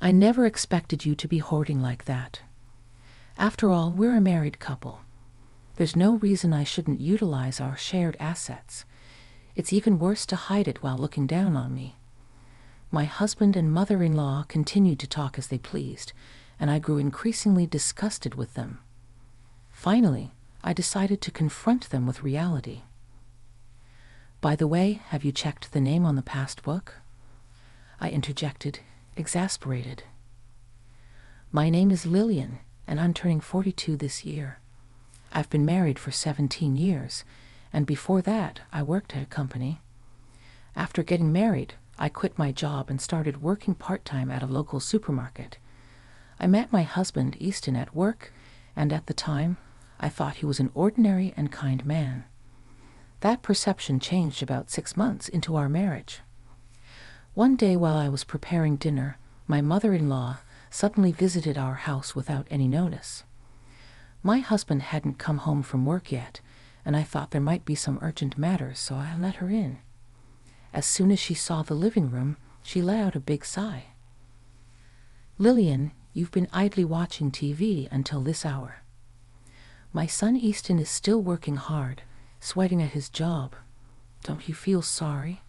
I never expected you to be hoarding like that. After all, we're a married couple. There's no reason I shouldn't utilize our shared assets. It's even worse to hide it while looking down on me. My husband and mother-in-law continued to talk as they pleased, and I grew increasingly disgusted with them. Finally, I decided to confront them with reality. By the way, have you checked the name on the past book? I interjected, exasperated. My name is Lillian, and I'm turning 42 this year. I've been married for 17 years, and before that, I worked at a company. After getting married, I quit my job and started working part-time at a local supermarket. I met my husband, Easton, at work, and at the time, I thought he was an ordinary and kind man. That perception changed about 6 months into our marriage. One day while I was preparing dinner, my mother-in-law suddenly visited our house without any notice. My husband hadn't come home from work yet, and I thought there might be some urgent matters, so I let her in. As soon as she saw the living room, she let out a big sigh. "Lillian, you've been idly watching TV until this hour. My son Easton is still working hard, sweating at his job. Don't you feel sorry?"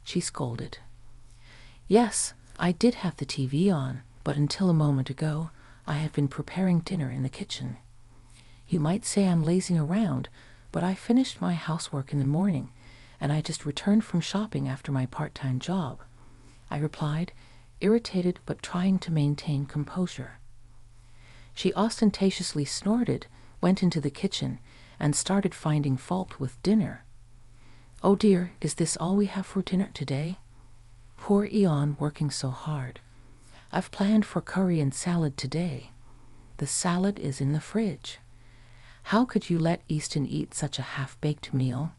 she scolded. Yes, I did have the TV on, but until a moment ago, I had been preparing dinner in the kitchen. You might say I'm lazing around, but I finished my housework in the morning, and I just returned from shopping after my part-time job, I replied, irritated but trying to maintain composure. She ostentatiously snorted, went into the kitchen, and started finding fault with dinner. "Oh dear, is this all we have for dinner today? Poor Eon working so hard. I've planned for curry and salad today. The salad is in the fridge. How could you let Easton eat such a half-baked meal?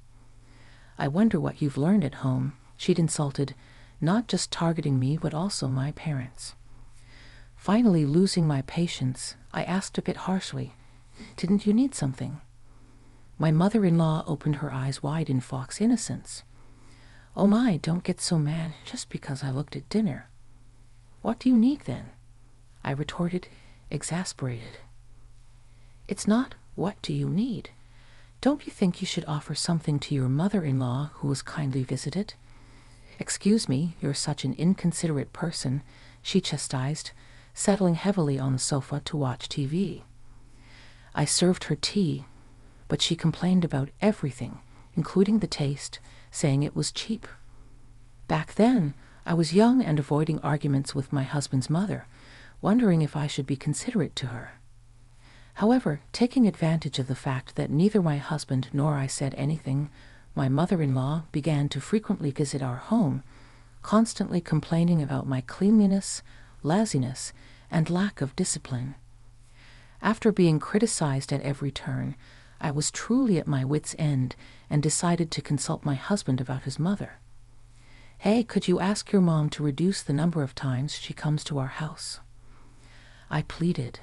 I wonder what you've learned at home," she'd insulted, not just targeting me but also my parents. Finally, losing my patience, I asked a bit harshly, "Didn't you need something?" My mother-in-law opened her eyes wide in fox innocence. "Oh my, don't get so mad just because I looked at dinner. What do you need then?" I retorted, exasperated. "It's not what do you need. Don't you think you should offer something to your mother-in-law who was kindly visited? Excuse me, you're such an inconsiderate person," she chastised, settling heavily on the sofa to watch TV. I served her tea, but she complained about everything, including the taste, saying it was cheap. Back then, I was young and avoiding arguments with my husband's mother, wondering if I should be considerate to her. However, taking advantage of the fact that neither my husband nor I said anything, my mother-in-law began to frequently visit our home, constantly complaining about my cleanliness, laziness, and lack of discipline. After being criticized at every turn, I was truly at my wit's end and decided to consult my husband about his mother. "Hey, could you ask your mom to reduce the number of times she comes to our house?" I pleaded.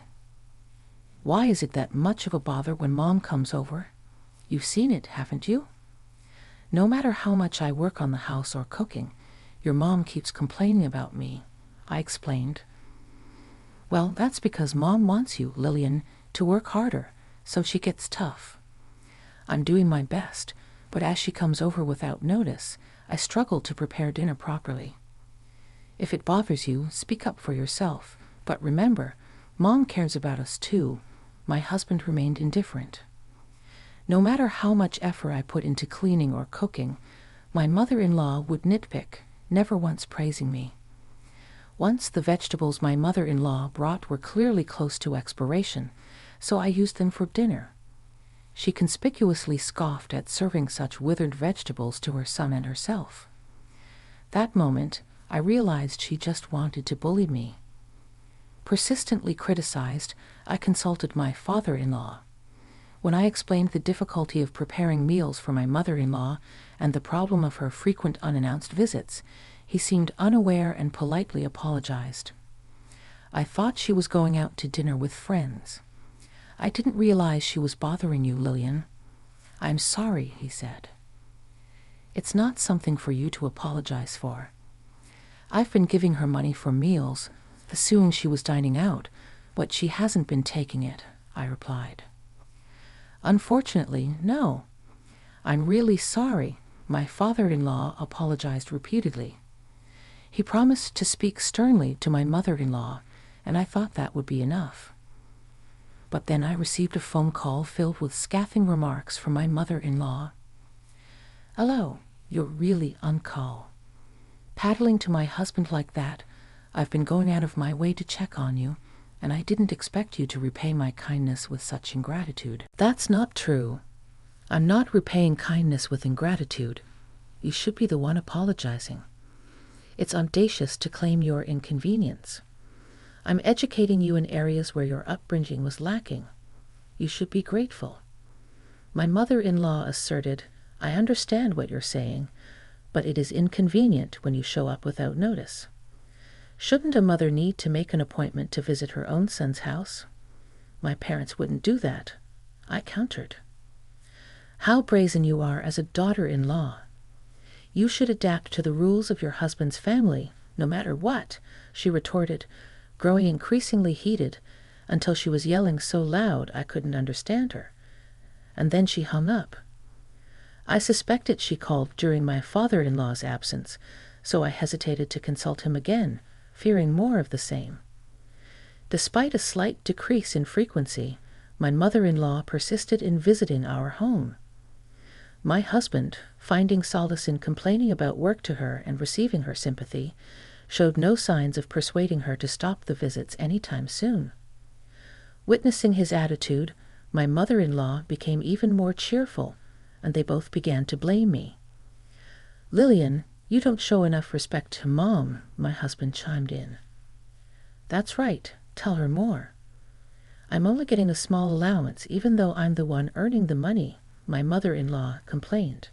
"Why is it that much of a bother when Mom comes over? You've seen it, haven't you? No matter how much I work on the house or cooking, your mom keeps complaining about me," I explained. "Well, that's because Mom wants you, Lillian, to work harder, so she gets tough. I'm doing my best, but as she comes over without notice, I struggle to prepare dinner properly. If it bothers you, speak up for yourself, but remember, Mom cares about us too." My husband remained indifferent. No matter how much effort I put into cleaning or cooking, my mother-in-law would nitpick, never once praising me. Once the vegetables my mother-in-law brought were clearly close to expiration, so I used them for dinner. She conspicuously scoffed at serving such withered vegetables to her son and herself. That moment, I realized she just wanted to bully me. Persistently criticized, I consulted my father-in-law. When I explained the difficulty of preparing meals for my mother-in-law and the problem of her frequent unannounced visits, he seemed unaware and politely apologized. "I thought she was going out to dinner with friends. I didn't realize she was bothering you, Lillian. I'm sorry," he said. "It's not something for you to apologize for. I've been giving her money for meals, Assuming she was dining out, but she hasn't been taking it, I replied. Unfortunately, no. I'm really sorry. My father-in-law apologized repeatedly. He promised to speak sternly to my mother-in-law, and I thought that would be enough. But then I received a phone call filled with scathing remarks from my mother-in-law. "Hello, you're really uncall. Paddling to my husband like that, I've been going out of my way to check on you, and I didn't expect you to repay my kindness with such ingratitude." "That's not true. I'm not repaying kindness with ingratitude. You should be the one apologizing. It's audacious to claim your inconvenience. I'm educating you in areas where your upbringing was lacking. You should be grateful." My mother-in-law asserted, "I understand what you're saying, but it is inconvenient when you show up without notice. Shouldn't a mother need to make an appointment to visit her own son's house? My parents wouldn't do that," I countered. "How brazen you are as a daughter-in-law. You should adapt to the rules of your husband's family, no matter what," she retorted, growing increasingly heated until she was yelling so loud I couldn't understand her. And then she hung up. I suspected she called during my father-in-law's absence, so I hesitated to consult him again, fearing more of the same. Despite a slight decrease in frequency, my mother-in-law persisted in visiting our home. My husband, finding solace in complaining about work to her and receiving her sympathy, showed no signs of persuading her to stop the visits any time soon. Witnessing his attitude, my mother-in-law became even more cheerful, and they both began to blame me. "Lillian, you don't show enough respect to Mom," my husband chimed in. "That's right. Tell her more." "I'm only getting a small allowance, even though I'm the one earning the money," my mother-in-law complained.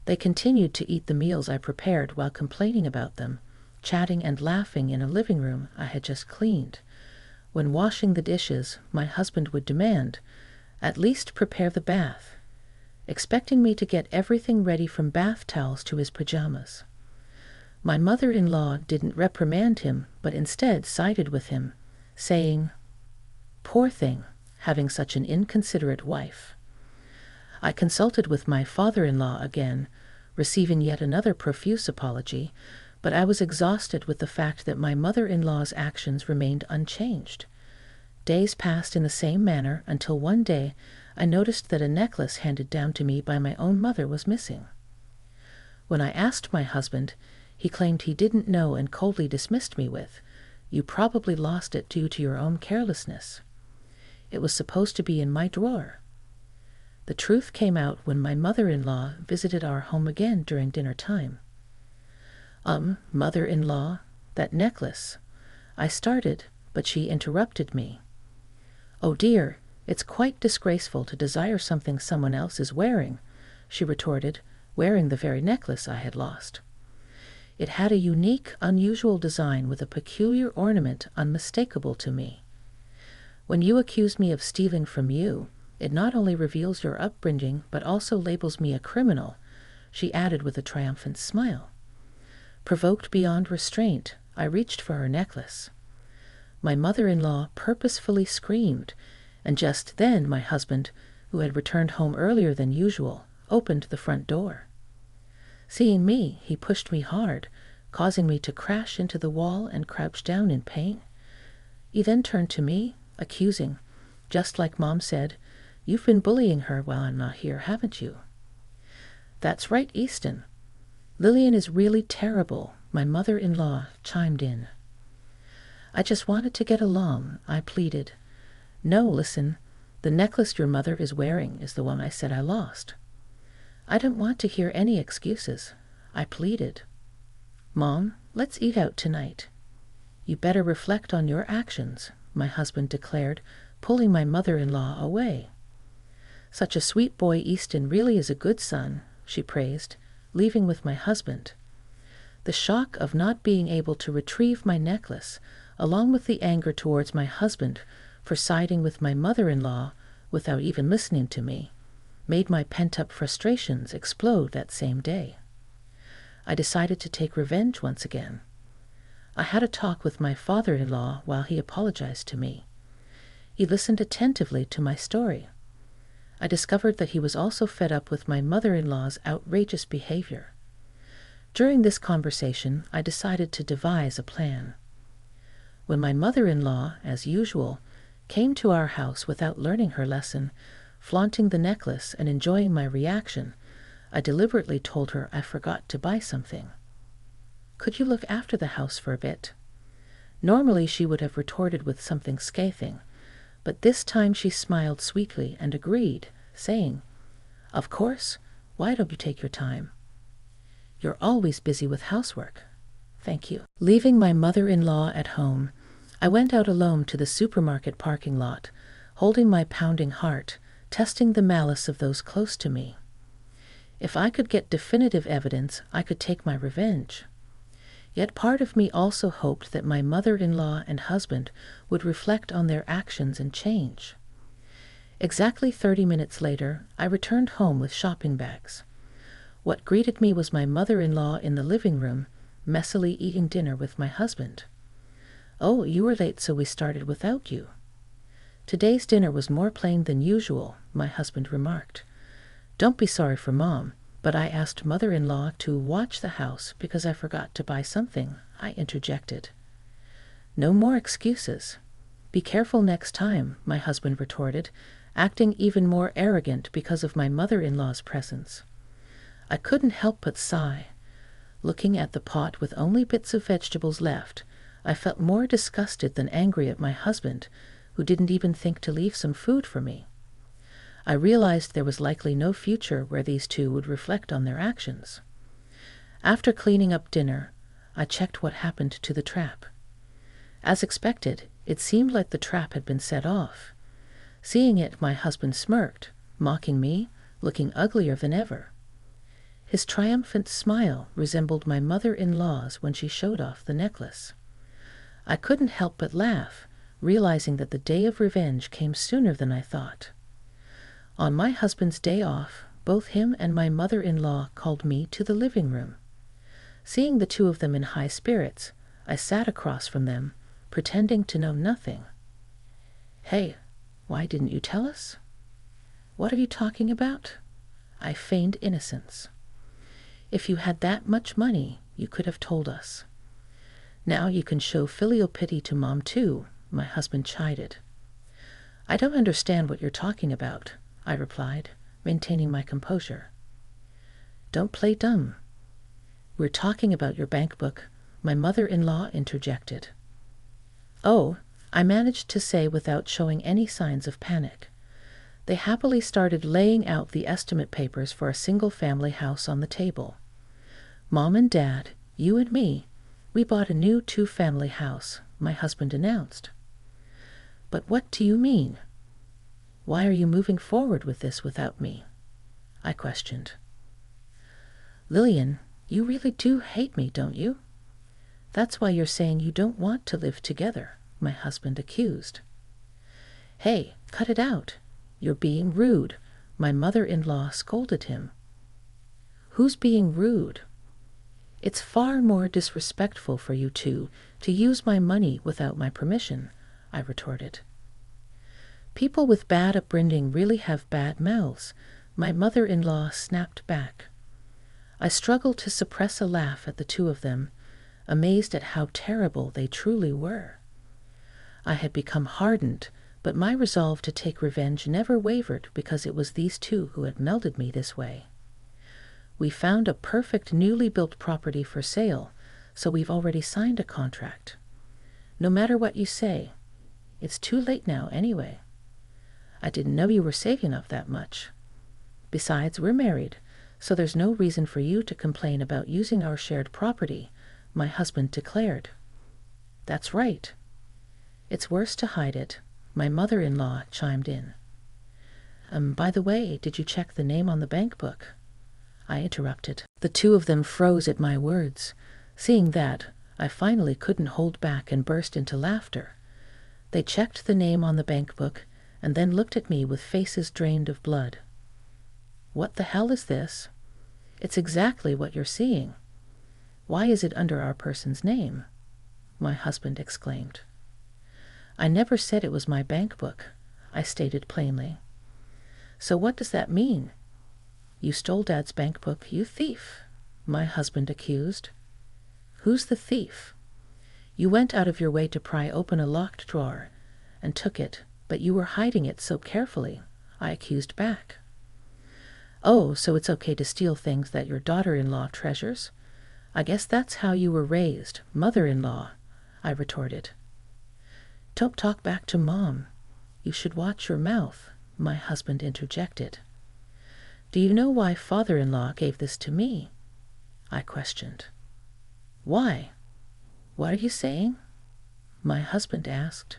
They continued to eat the meals I prepared while complaining about them, chatting and laughing in a living room I had just cleaned. When washing the dishes, my husband would demand, "At least prepare the bath," expecting me to get everything ready from bath towels to his pajamas. My mother-in-law didn't reprimand him, but instead sided with him, saying, "Poor thing, having such an inconsiderate wife." I consulted with my father-in-law again, receiving yet another profuse apology, but I was exhausted with the fact that my mother-in-law's actions remained unchanged. Days passed in the same manner until one day I noticed that a necklace handed down to me by my own mother was missing. When I asked my husband, he claimed he didn't know and coldly dismissed me with, "You probably lost it due to your own carelessness. It was supposed to be in my drawer." The truth came out when my mother-in-law visited our home again during dinner time. Mother-in-law, that necklace," I started, but she interrupted me. "Oh dear, it's quite disgraceful to desire something someone else is wearing," she retorted, wearing the very necklace I had lost. It had a unique, unusual design with a peculiar ornament unmistakable to me. "When you accuse me of stealing from you, it not only reveals your upbringing, but also labels me a criminal," she added with a triumphant smile. Provoked beyond restraint, I reached for her necklace. My mother-in-law purposefully screamed, and just then my husband, who had returned home earlier than usual, opened the front door. Seeing me, he pushed me hard, causing me to crash into the wall and crouch down in pain. He then turned to me, accusing, just like Mom said, "You've been bullying her while I'm not here, haven't you?" "That's right, Easton. Lillian is really terrible," my mother-in-law chimed in. "I just wanted to get along," I pleaded. "No, listen, the necklace your mother is wearing is the one I said I lost." I didn't want to hear any excuses. I pleaded. "Mom, let's eat out tonight." "You better reflect on your actions," my husband declared, pulling my mother-in-law away. "Such a sweet boy Easton really is a good son," she praised, leaving with my husband. The shock of not being able to retrieve my necklace, along with the anger towards my husband for siding with my mother-in-law without even listening to me, made my pent-up frustrations explode that same day. I decided to take revenge once again. I had a talk with my father-in-law while he apologized to me. He listened attentively to my story. I discovered that he was also fed up with my mother-in-law's outrageous behavior. During this conversation, I decided to devise a plan. When my mother-in-law, as usual, came to our house without learning her lesson, flaunting the necklace and enjoying my reaction, I deliberately told her I forgot to buy something. "Could you look after the house for a bit?" Normally she would have retorted with something scathing, but this time she smiled sweetly and agreed, saying, "Of course, why don't you take your time? You're always busy with housework." "Thank you." Leaving my mother-in-law at home, I went out alone to the supermarket parking lot, holding my pounding heart, testing the malice of those close to me. If I could get definitive evidence, I could take my revenge. Yet part of me also hoped that my mother-in-law and husband would reflect on their actions and change. Exactly 30 minutes later, I returned home with shopping bags. What greeted me was my mother-in-law in the living room, messily eating dinner with my husband. "Oh, you were late, so we started without you." "Today's dinner was more plain than usual," my husband remarked. "Don't be sorry for Mom, but I asked mother-in-law to watch the house because I forgot to buy something," I interjected. "No more excuses. Be careful next time," my husband retorted, acting even more arrogant because of my mother-in-law's presence. I couldn't help but sigh. Looking at the pot with only bits of vegetables left, I felt more disgusted than angry at my husband, who didn't even think to leave some food for me. I realized there was likely no future where these two would reflect on their actions. After cleaning up dinner, I checked what happened to the trap. As expected, it seemed like the trap had been set off. Seeing it, my husband smirked, mocking me, looking uglier than ever. His triumphant smile resembled my mother-in-law's when she showed off the necklace. I couldn't help but laugh, realizing that the day of revenge came sooner than I thought. On my husband's day off, both him and my mother-in-law called me to the living room. Seeing the two of them in high spirits, I sat across from them, pretending to know nothing. "Hey, why didn't you tell us?" "What are you talking about?" I feigned innocence. "If you had that much money, you could have told us. Now you can show filial pity to Mom too," my husband chided. "I don't understand what you're talking about," I replied, maintaining my composure. "Don't play dumb." "We're talking about your bank book," my mother-in-law interjected. "Oh," I managed to say without showing any signs of panic. They happily started laying out the estimate papers for a single-family house on the table. "Mom and Dad, you and me, we bought a new 2-family house," my husband announced. "But what do you mean? Why are you moving forward with this without me?" I questioned. "Lillian, you really do hate me, don't you? That's why you're saying you don't want to live together," my husband accused. "Hey, cut it out. You're being rude," my mother-in-law scolded him. "Who's being rude? It's far more disrespectful for you two to use my money without my permission," I retorted. "People with bad upbringing really have bad mouths," my mother-in-law snapped back. I struggled to suppress a laugh at the two of them, amazed at how terrible they truly were. I had become hardened, but my resolve to take revenge never wavered because it was these two who had melded me this way. "We found a perfect newly built property for sale, so we've already signed a contract. No matter what you say, it's too late now anyway. I didn't know you were saving up that much. Besides, we're married, so there's no reason for you to complain about using our shared property," my husband declared. "That's right. It's worse to hide it," my mother-in-law chimed in. By the way, did you check the name on the bank book?" I interrupted. The two of them froze at my words. Seeing that, I finally couldn't hold back and burst into laughter. They checked the name on the bank book and then looked at me with faces drained of blood. "What the hell is this? It's exactly what you're seeing. Why is it under our person's name?" my husband exclaimed. I never said it was my bank book, I stated plainly. So what does that mean? You stole Dad's bank book, you thief, my husband accused. Who's the thief? You went out of your way to pry open a locked drawer and took it, but you were hiding it so carefully, I accused back. Oh, so it's okay to steal things that your daughter-in-law treasures? I guess that's how you were raised, mother-in-law, I retorted. Don't talk back to Mom. You should watch your mouth, my husband interjected. Do you know why father-in-law gave this to me? I questioned. Why? What are you saying? My husband asked.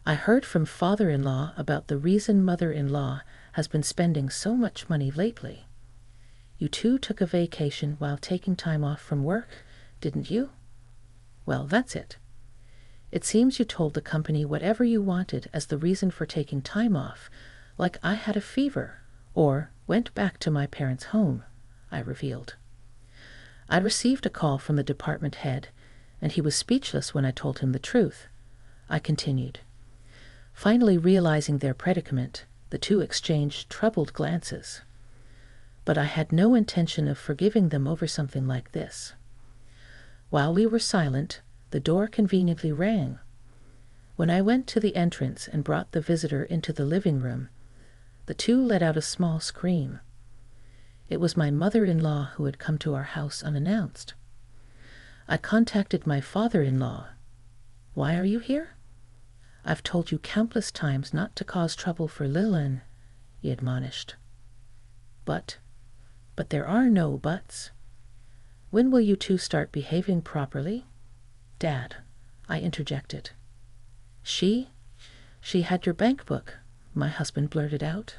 I heard from father-in-law about the reason mother-in-law has been spending so much money lately. You two took a vacation while taking time off from work, didn't you? Well, that's it. It seems you told the company whatever you wanted as the reason for taking time off, like I had a fever, or went back to my parents' home, I revealed. I'd received a call from the department head, and he was speechless when I told him the truth. I continued. Finally realizing their predicament, the two exchanged troubled glances. But I had no intention of forgiving them over something like this. While we were silent, the door conveniently rang. When I went to the entrance and brought the visitor into the living room, the two let out a small scream. It was my mother-in-law who had come to our house unannounced. I contacted my father-in-law. Why are you here? I've told you countless times not to cause trouble for Lillian, he admonished. But there are no buts. When will you two start behaving properly? Dad, I interjected. She had your bank book, my husband blurted out.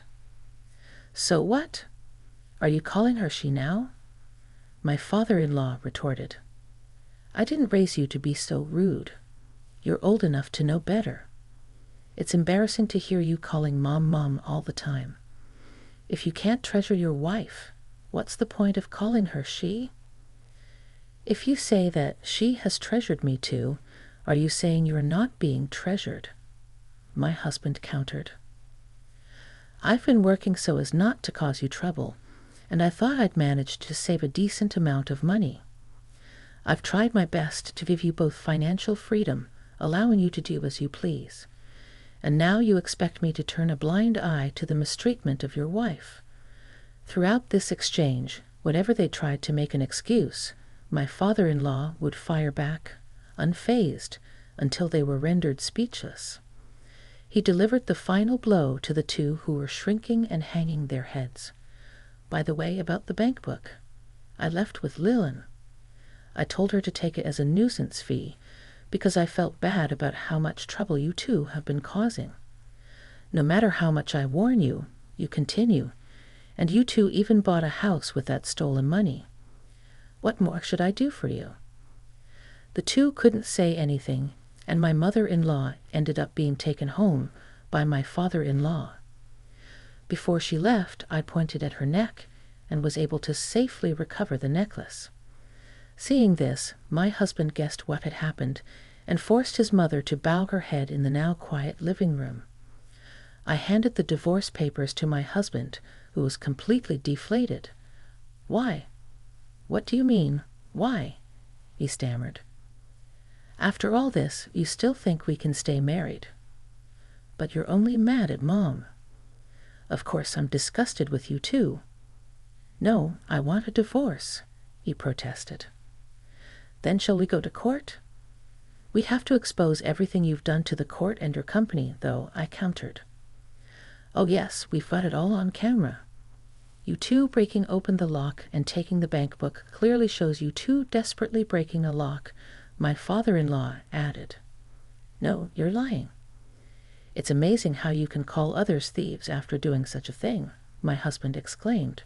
So what? Are you calling her she now? My father-in-law retorted. I didn't raise you to be so rude. You're old enough to know better. It's embarrassing to hear you calling Mom all the time. If you can't treasure your wife, what's the point of calling her she? If you say that she has treasured me too, are you saying you're not being treasured? My husband countered. I've been working so as not to cause you trouble, and I thought I'd managed to save a decent amount of money. I've tried my best to give you both financial freedom, allowing you to do as you please. And now you expect me to turn a blind eye to the mistreatment of your wife. Throughout this exchange, whenever they tried to make an excuse, my father-in-law would fire back, unfazed, until they were rendered speechless. He delivered the final blow to the two who were shrinking and hanging their heads. By the way, about the bank book, I left with Lillian. I told her to take it as a nuisance fee, because I felt bad about how much trouble you two have been causing. No matter how much I warn you, you continue, and you two even bought a house with that stolen money. What more should I do for you? The two couldn't say anything, and my mother-in-law ended up being taken home by my father-in-law. Before she left, I pointed at her neck and was able to safely recover the necklace. Seeing this, my husband guessed what had happened and forced his mother to bow her head in the now quiet living room. I handed the divorce papers to my husband, who was completely deflated. Why? What do you mean, why? He stammered. After all this, you still think we can stay married. But you're only mad at Mom. Of course, I'm disgusted with you too. No, I want a divorce, he protested. Then shall we go to court? We'd have to expose everything you've done to the court and your company, though, I countered. Oh yes, we've got it all on camera. You two breaking open the lock and taking the bank book clearly shows you two desperately breaking a lock, my father-in-law added. No, you're lying. It's amazing how you can call others thieves after doing such a thing, my husband exclaimed.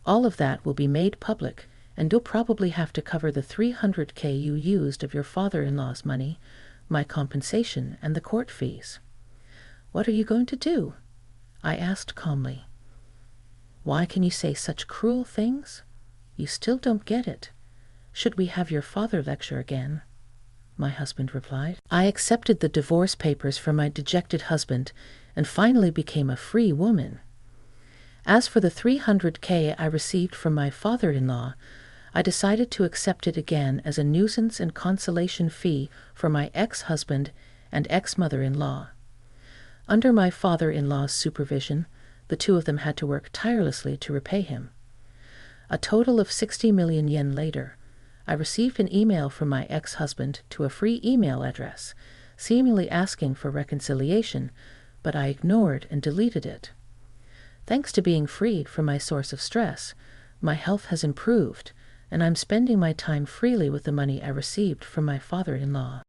All of that will be made public, and you'll probably have to cover the $300K you used of your father-in-law's money, my compensation, and the court fees. What are you going to do? I asked calmly. Why can you say such cruel things? You still don't get it. Should we have your father lecture again? my husband replied. I accepted the divorce papers from my dejected husband and finally became a free woman. As for the $300K I received from my father-in-law, I decided to accept it again as a nuisance and consolation fee for my ex-husband and ex-mother-in-law. Under my father-in-law's supervision, the two of them had to work tirelessly to repay him. A total of 60 million yen later, I received an email from my ex-husband to a free email address, seemingly asking for reconciliation, but I ignored and deleted it. Thanks to being freed from my source of stress, my health has improved, and I'm spending my time freely with the money I received from my father-in-law.